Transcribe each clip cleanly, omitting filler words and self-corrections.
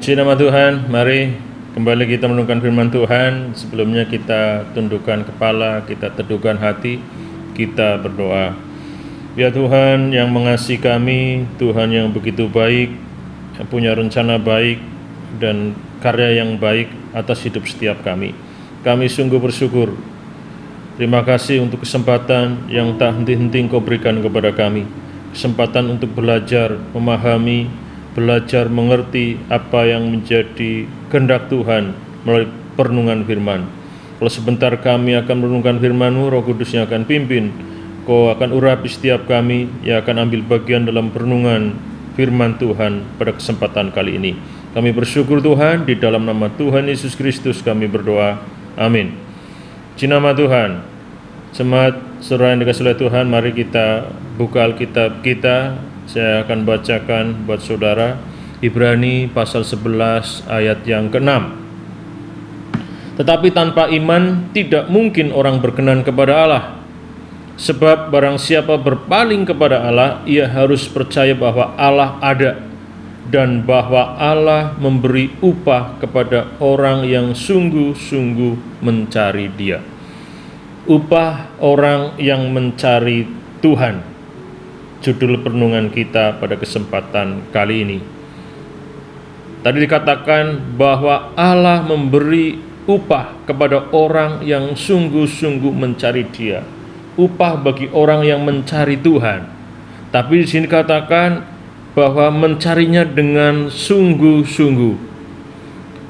Puji nama Tuhan, mari kembali kita merenungkan firman Tuhan. Sebelumnya kita tundukkan kepala, kita teduhkan hati, kita berdoa. Ya Tuhan yang mengasihi kami, Tuhan yang begitu baik, yang punya rencana baik dan karya yang baik atas hidup setiap kami. Kami sungguh bersyukur. Terima kasih untuk kesempatan yang tak henti-henti Engkau berikan kepada kami. Kesempatan untuk belajar, memahami, belajar mengerti apa yang menjadi kehendak Tuhan melalui perenungan firman. Kalau sebentar kami akan merenungkan firman-Mu, Roh Kudus yang akan pimpin. Kau akan urapi setiap kami yang akan ambil bagian dalam perenungan firman Tuhan pada kesempatan kali ini. Kami bersyukur Tuhan, di dalam nama Tuhan Yesus Kristus kami berdoa. Amin. Puji nama Tuhan. Jemaat saudara yang dikasihi oleh Tuhan, mari kita buka Alkitab kita. Saya akan bacakan buat saudara Ibrani pasal 11 ayat yang ke-6. Tetapi tanpa iman tidak mungkin orang berkenan kepada Allah. Sebab barang siapa berpaling kepada Allah, ia harus percaya bahwa Allah ada dan bahwa Allah memberi upah kepada orang yang sungguh-sungguh mencari Dia. Upah orang yang mencari Tuhan. Judul perenungan kita pada kesempatan kali ini. Tadi dikatakan bahwa Allah memberi upah kepada orang yang sungguh-sungguh mencari Dia. Upah bagi orang yang mencari Tuhan. Tapi di sini dikatakan bahwa mencarinya dengan sungguh-sungguh.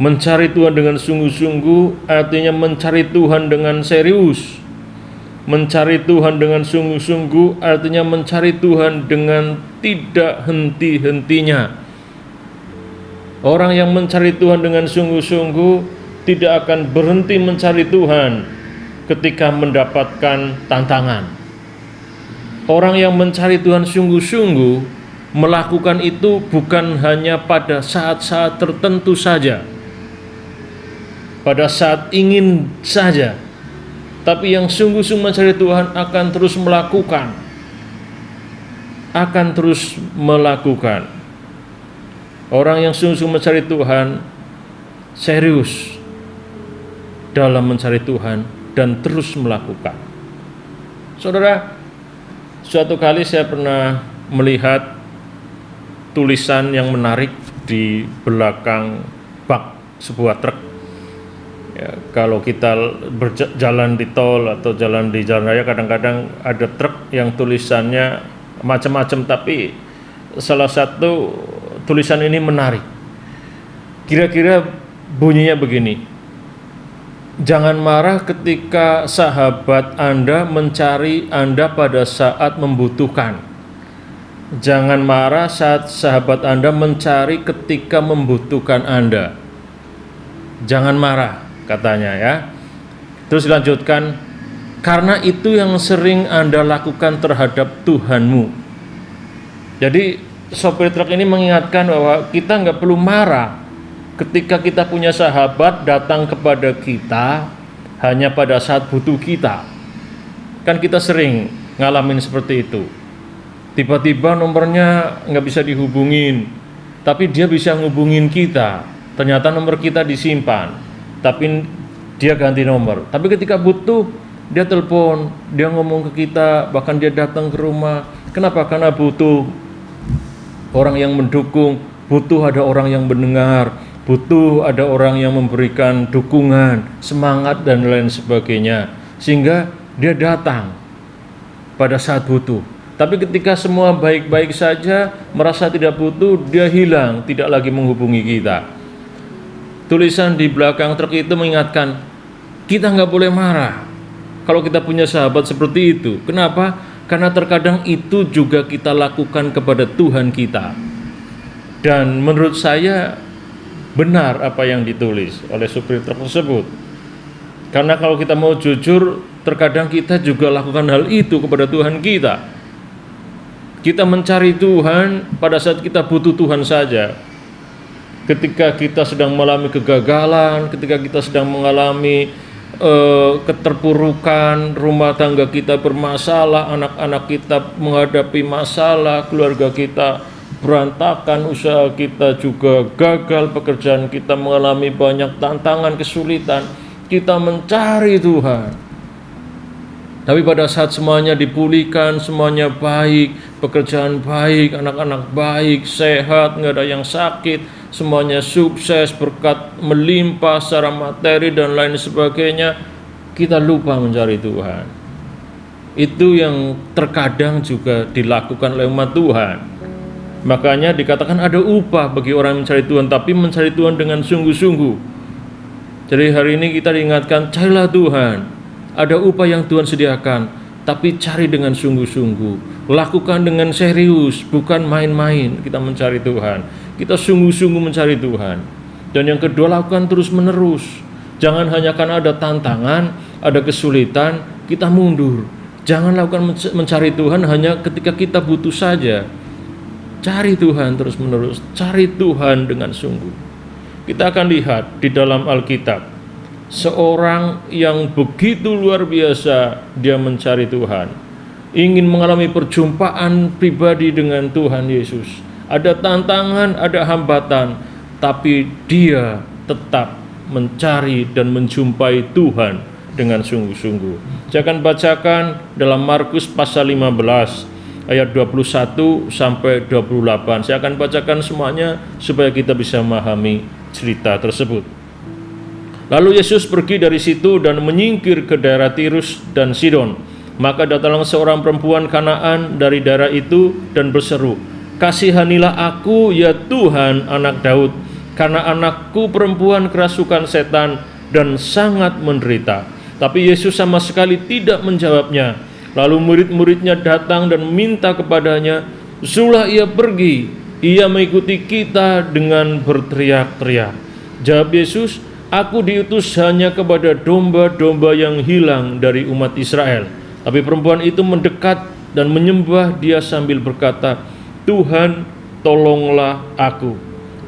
Mencari Tuhan dengan sungguh-sungguh artinya mencari Tuhan dengan serius. Mencari Tuhan dengan sungguh-sungguh artinya mencari Tuhan dengan tidak henti-hentinya. Orang yang mencari Tuhan dengan sungguh-sungguh tidak akan berhenti mencari Tuhan ketika mendapatkan tantangan. Orang yang mencari Tuhan sungguh-sungguh melakukan itu bukan hanya pada saat-saat tertentu saja, pada saat ingin saja, tapi yang sungguh-sungguh mencari Tuhan akan terus melakukan. Orang yang sungguh-sungguh mencari Tuhan serius dalam mencari Tuhan dan terus melakukan. Saudara, suatu kali saya pernah melihat tulisan yang menarik di belakang bak sebuah truk. Ya, kalau kita berjalan di tol atau jalan di jalan raya, kadang-kadang ada truk yang tulisannya macam-macam, tapi salah satu tulisan ini menarik. Kira-kira bunyinya begini: jangan marah ketika sahabat Anda mencari Anda pada saat membutuhkan. Jangan marah saat sahabat Anda mencari ketika membutuhkan Anda. Jangan marah, katanya ya. Terus dilanjutkan, karena itu yang sering Anda lakukan terhadap Tuhanmu. Jadi sopir truk ini mengingatkan bahwa kita nggak perlu marah ketika kita punya sahabat datang kepada kita hanya pada saat butuh kita. Kan kita sering ngalamin seperti itu. Tiba-tiba nomornya nggak bisa dihubungin, tapi dia bisa ngubungin kita. Ternyata nomor kita disimpan, tapi dia ganti nomor. Tapi ketika butuh, dia telepon, dia ngomong ke kita, bahkan dia datang ke rumah. Kenapa? Karena butuh orang yang mendukung, butuh ada orang yang mendengar, butuh ada orang yang memberikan dukungan, semangat dan lain sebagainya. Sehingga dia datang pada saat butuh. Tapi ketika semua baik-baik saja, merasa tidak butuh, dia hilang, tidak lagi menghubungi kita. Tulisan di belakang truk itu mengingatkan, kita nggak boleh marah kalau kita punya sahabat seperti itu. Kenapa? Karena terkadang itu juga kita lakukan kepada Tuhan kita. Dan menurut saya benar apa yang ditulis oleh supir truk tersebut. Karena kalau kita mau jujur, terkadang kita juga lakukan hal itu kepada Tuhan kita. Kita mencari Tuhan pada saat kita butuh Tuhan saja. Ketika kita sedang mengalami kegagalan, ketika kita sedang mengalami keterpurukan, rumah tangga kita bermasalah, anak-anak kita menghadapi masalah, keluarga kita berantakan usaha kita, juga gagal pekerjaan kita, mengalami banyak tantangan, kesulitan, kita mencari Tuhan. Tapi pada saat semuanya dipulihkan, semuanya baik, pekerjaan baik, anak-anak baik, sehat, nggak ada yang sakit, semuanya sukses, berkat melimpah secara materi dan lain sebagainya, kita lupa mencari Tuhan. Itu yang terkadang juga dilakukan oleh umat Tuhan. Makanya dikatakan ada upah bagi orang yang mencari Tuhan, tapi mencari Tuhan dengan sungguh-sungguh. Jadi hari ini kita diingatkan, carilah Tuhan. Ada upah yang Tuhan sediakan, tapi cari dengan sungguh-sungguh. Lakukan dengan serius, bukan main-main kita mencari Tuhan. Kita sungguh-sungguh mencari Tuhan. Dan yang kedua, lakukan terus-menerus. Jangan hanya karena ada tantangan, ada kesulitan, kita mundur. Jangan lakukan mencari Tuhan hanya ketika kita butuh saja. Cari Tuhan terus-menerus, cari Tuhan dengan sungguh. Kita akan lihat di dalam Alkitab, seorang yang begitu luar biasa dia mencari Tuhan, ingin mengalami perjumpaan pribadi dengan Tuhan Yesus. Ada tantangan, ada hambatan, tapi dia tetap mencari dan menjumpai Tuhan dengan sungguh-sungguh. Saya akan bacakan dalam Markus pasal 15 ayat 21 sampai 28. Saya akan bacakan semuanya supaya kita bisa memahami cerita tersebut. Lalu Yesus pergi dari situ dan menyingkir ke daerah Tirus dan Sidon. Maka datanglah seorang perempuan Kanaan dari daerah itu dan berseru, "Kasihanilah aku ya Tuhan, anak Daud, karena anakku perempuan kerasukan setan dan sangat menderita." Tapi Yesus sama sekali tidak menjawabnya. Lalu murid-muridnya datang dan minta kepadanya, "Suruhlah ia pergi, ia mengikuti kita," dengan berteriak-teriak. Jawab Yesus, "Aku diutus hanya kepada domba-domba yang hilang dari umat Israel." Tapi perempuan itu mendekat dan menyembah dia sambil berkata, "Tuhan, tolonglah aku."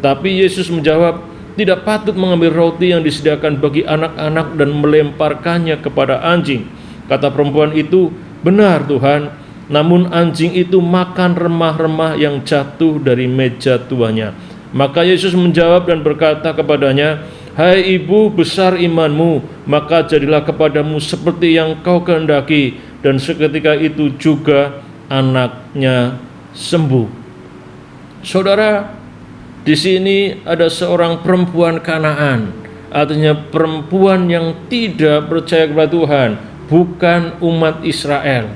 Tapi Yesus menjawab, "Tidak patut mengambil roti yang disediakan bagi anak-anak dan melemparkannya kepada anjing." Kata perempuan itu, "Benar Tuhan, namun anjing itu makan remah-remah yang jatuh dari meja tuannya." Maka Yesus menjawab dan berkata kepadanya, "Hai ibu, besar imanmu, maka jadilah kepadamu seperti yang kau kehendaki." Dan seketika itu juga anaknya sembuh. Saudara, di sini ada seorang perempuan Kanaan, artinya perempuan yang tidak percaya kepada Tuhan, bukan umat Israel.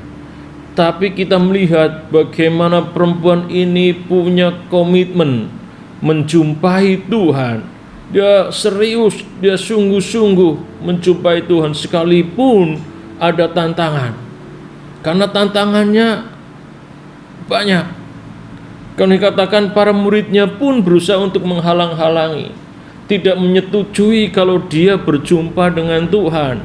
Tapi kita melihat bagaimana perempuan ini punya komitmen menjumpai Tuhan. Dia serius, dia sungguh-sungguh menjumpai Tuhan sekalipun ada tantangan. Karena tantangannya banyak. Kalau dikatakan para muridnya pun berusaha untuk menghalang-halangi, tidak menyetujui kalau dia berjumpa dengan Tuhan.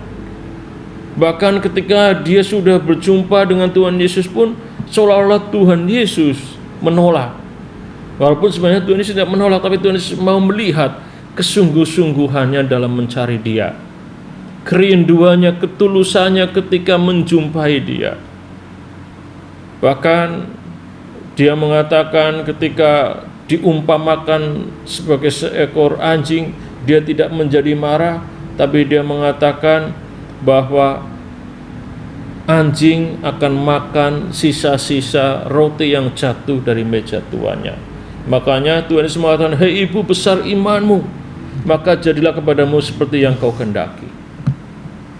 Bahkan ketika dia sudah berjumpa dengan Tuhan Yesus pun seolah-olah Tuhan Yesus menolak. Walaupun sebenarnya Tuhan Yesus tidak menolak, tapi Tuhan Yesus mau melihat kesungguh-sungguhannya dalam mencari dia, kerinduannya, ketulusannya ketika menjumpai dia. Bahkan dia mengatakan ketika diumpamakan sebagai seekor anjing, dia tidak menjadi marah, tapi dia mengatakan bahwa anjing akan makan sisa-sisa roti yang jatuh dari meja tuannya. Makanya Tuhan Yesus mengatakan, "Hei ibu, besar imanmu, maka jadilah kepadamu seperti yang kau kehendaki."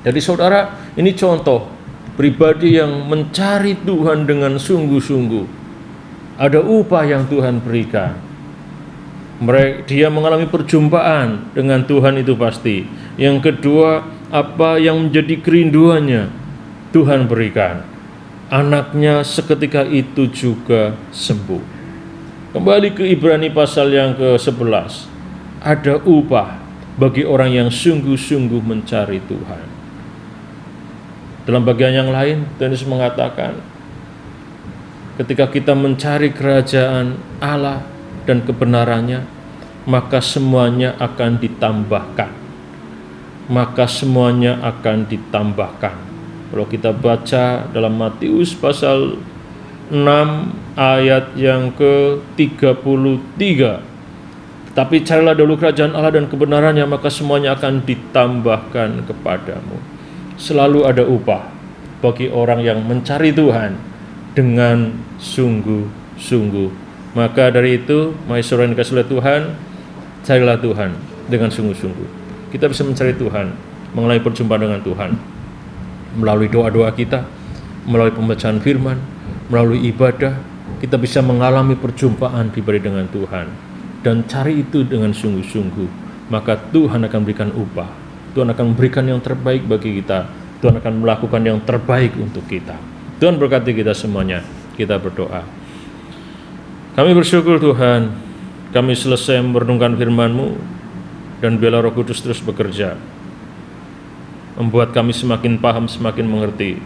Jadi saudara, ini contoh pribadi yang mencari Tuhan dengan sungguh-sungguh. Ada upah yang Tuhan berikan. Dia mengalami perjumpaan dengan Tuhan itu pasti. Yang kedua, apa yang menjadi kerinduannya Tuhan berikan. Anaknya seketika itu juga sembuh. Kembali ke Ibrani pasal yang ke-11. Ada upah bagi orang yang sungguh-sungguh mencari Tuhan. Dalam bagian yang lain, Tuhan Yesus mengatakan, ketika kita mencari kerajaan Allah dan kebenarannya, maka semuanya akan ditambahkan. Maka semuanya akan ditambahkan. Kalau kita baca dalam Matius pasal 6 ayat yang ke-33. Tetapi carilah dahulu kerajaan Allah dan kebenarannya, maka semuanya akan ditambahkan kepadamu. Selalu ada upah bagi orang yang mencari Tuhan dengan sungguh-sungguh. Maka dari itu, mari saudara yang dikasihi oleh Tuhan, carilah Tuhan dengan sungguh-sungguh. Kita bisa mencari Tuhan mengenai perjumpaan dengan Tuhan melalui doa-doa kita, melalui pembacaan firman, melalui ibadah. Kita bisa mengalami perjumpaan pribadi dengan Tuhan. Dan cari itu dengan sungguh-sungguh, maka Tuhan akan berikan upah. Tuhan akan memberikan yang terbaik bagi kita. Tuhan akan melakukan yang terbaik untuk kita. Tuhan berkati kita semuanya. Kita berdoa. Kami bersyukur Tuhan, kami selesai merenungkan firman-Mu, dan biarlah Roh Kudus terus bekerja, membuat kami semakin paham, semakin mengerti.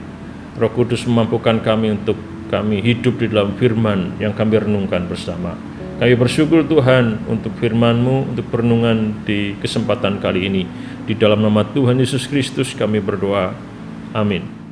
Roh Kudus memampukan kami untuk kami hidup di dalam firman yang kami renungkan bersama. Kami bersyukur Tuhan untuk firman-Mu, untuk perenungan di kesempatan kali ini. Di dalam nama Tuhan Yesus Kristus kami berdoa. Amin.